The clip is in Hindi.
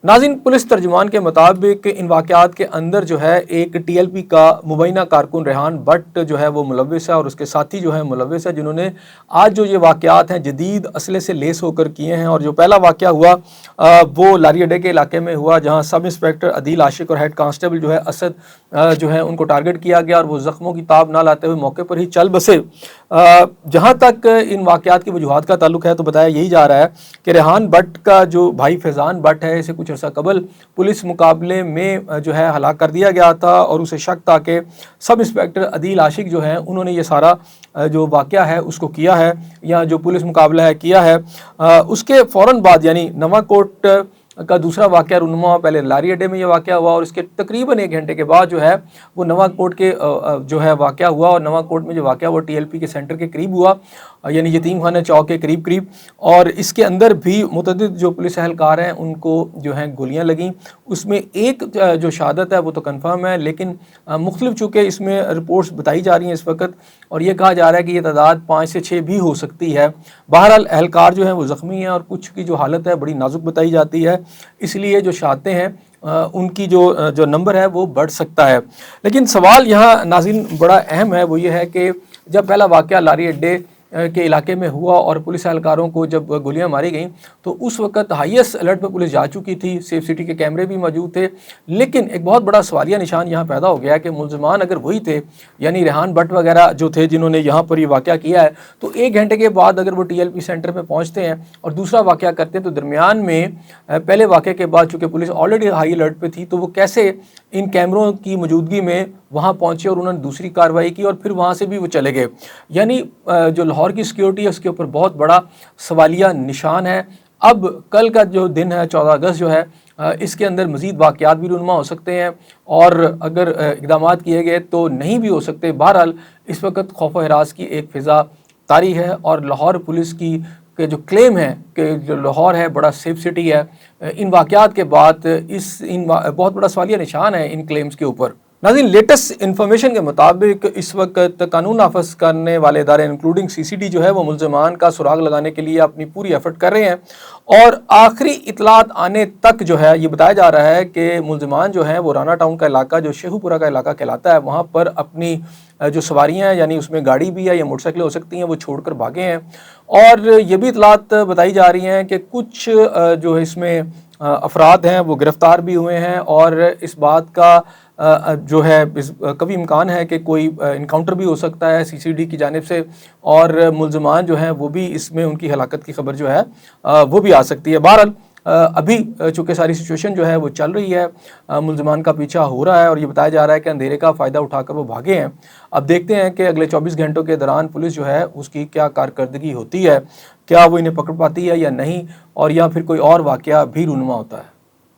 नाज़रीन, पुलिस तर्जुमान के मुताबिक इन वाक़यात के अंदर जो है एक टीएलपी का मुबैना कारकुन रेहान भट्ट जो है वो मुलव्विस है और उसके साथी जो है मुलव्विस है, जिन्होंने आज जो ये वाक़यात हैं जदीद असले से लेस होकर किए हैं। और जो पहला वाक़या हुआ वो लारी अड्डे के इलाके में हुआ, जहाँ सब इंस्पेक्टर अदील आशिक और हेड कांस्टेबल जो है असद जो है उनको टारगेट किया गया और वो ज़ख्मों की ताब ना लाते हुए मौके पर ही चल बसे। जहाँ तक इन वाक़यात की वजूहात का ताल्लुक है तो बताया यही जा रहा है कि रेहान भट्ट का जो भाई फैज़ान भट्ट है, इसे कुछ अर्सा कबल पुलिस मुकाबले में जो है हलाक कर दिया गया था और उसे शक था कि सब इंस्पेक्टर अदील आशिक जो है उन्होंने ये सारा जो वाक़या है उसको किया है या जो पुलिस मुकाबला है किया है। उसके फ़ौरन बाद यानी नवाकोट का दूसरा वाक़या रुनुमा हुआ। पहले लारी अड्डे में ये वाक़या हुआ और इसके तकरीबन 1 घंटे के बाद जो है वो नवाकोट के जो है वाक़या हुआ। और नवाकोट में जो वाक़या वो टीएलपी के सेंटर के करीब हुआ, यानी यतीम खाना चौक के करीब। और इसके अंदर भी मुतअद्दिद जो पुलिस एहलकार हैं उनको जो है गोलियां लगीं। उसमें एक जो शहादत है वो तो कन्फर्म है, लेकिन मुख्तलिफ चूँकि इसमें रिपोर्ट्स बताई जा रही हैं इस वक्त और ये कहा जा रहा है कि ये तादाद 5 से 6 भी हो सकती है। बहरहाल एहलकार जो है वो ज़ख्मी हैं और कुछ की जो हालत है बड़ी नाजुक बताई जाती है, इसलिए जो शहादतें हैं उनकी जो नंबर है वो बढ़ सकता है। लेकिन सवाल यहाँ नाज़रीन बड़ा अहम है, वो ये है कि जब पहला वाक़या लारी अड्डे के इलाके में हुआ और पुलिस एहलकारों को जब गोलियां मारी गईं तो उस वक्त हाईएस्ट अलर्ट पर पुलिस जा चुकी थी, सेफ सिटी के कैमरे भी मौजूद थे। लेकिन एक बहुत बड़ा सवालिया निशान यहाँ पैदा हो गया कि मुल्ज़िमान अगर वही थे, यानी रेहान भट्ट वगैरह जो थे जिन्होंने यहाँ पर ये वाक़या किया है, तो 1 घंटे के बाद अगर वो टीएलपी सेंटर पर पहुँचते हैं और दूसरा वाक़या करते हैं तो दरमियान में पहले वाक़े के बाद चूँकि पुलिस ऑलरेडी हाई अलर्ट पर थी तो वो कैसे इन कैमरों की मौजूदगी में वहाँ पहुँचे और उन्होंने दूसरी कार्रवाई की और फिर वहाँ से भी वो चले गए। यानी जो लाहौर की सिक्योरिटी है उसके ऊपर बहुत बड़ा सवालिया निशान है। अब कल का जो दिन है 14 अगस्त जो है इसके अंदर मज़ीद वाक़यात भी रूनुमा हो सकते हैं और अगर इक़दाम किए गए तो नहीं भी हो सकते। बहरहाल इस वक्त खौफ व हिरास की एक फ़िज़ा तारी है और लाहौर पुलिस की के जो क्लेम है कि जो लाहौर है बड़ा सेफ सिटी है, इन वाक़यात के बाद बहुत बड़ा सवालिया निशान है इन क्लेम्स के ऊपर। नाज़रीन, लेटेस्ट इन्फॉर्मेशन के मुताबिक इस वक्त कानून नाफज करने वाले इदारे इंक्लूडिंग सीसीडी जो है वो मुल्ज़िमान का सुराग लगाने के लिए अपनी पूरी एफर्ट कर रहे हैं और आखिरी इतलात आने तक जो है ये बताया जा रहा है कि मुल्ज़िमान जो हैं वो राना टाउन का इलाका जो शेखुपुरा का इलाका कहलाता है वहाँ पर अपनी जो सवारियाँ हैं यानी उसमें गाड़ी भी है या मोटरसाइकिलें हो सकती हैं वो छोड़कर भागे हैं। और ये भी इतलात बताई जा रही हैं कि कुछ जो है इसमें अफराद हैं वो गिरफ़्तार भी हुए हैं और इस बात का जो है कभी इम्कान है कि कोई इनकाउंटर भी हो सकता है सीसीडी की जानिब से और मुल्ज़िमान जो हैं वो भी इसमें उनकी हलाकत की खबर जो है वो भी आ सकती है। बहरहाल अभी चूँकि सारी सिचुएशन जो है वो चल रही है, मुल्ज़िमान का पीछा हो रहा है और ये बताया जा रहा है कि अंधेरे का फ़ायदा उठाकर वो भागे हैं। अब देखते हैं कि अगले 24 घंटों के दौरान पुलिस जो है उसकी क्या कारकर्दगी होती है, क्या वो इन्हें पकड़ पाती है या नहीं, और या फिर कोई और वाक़या भी रूनुमा होता है।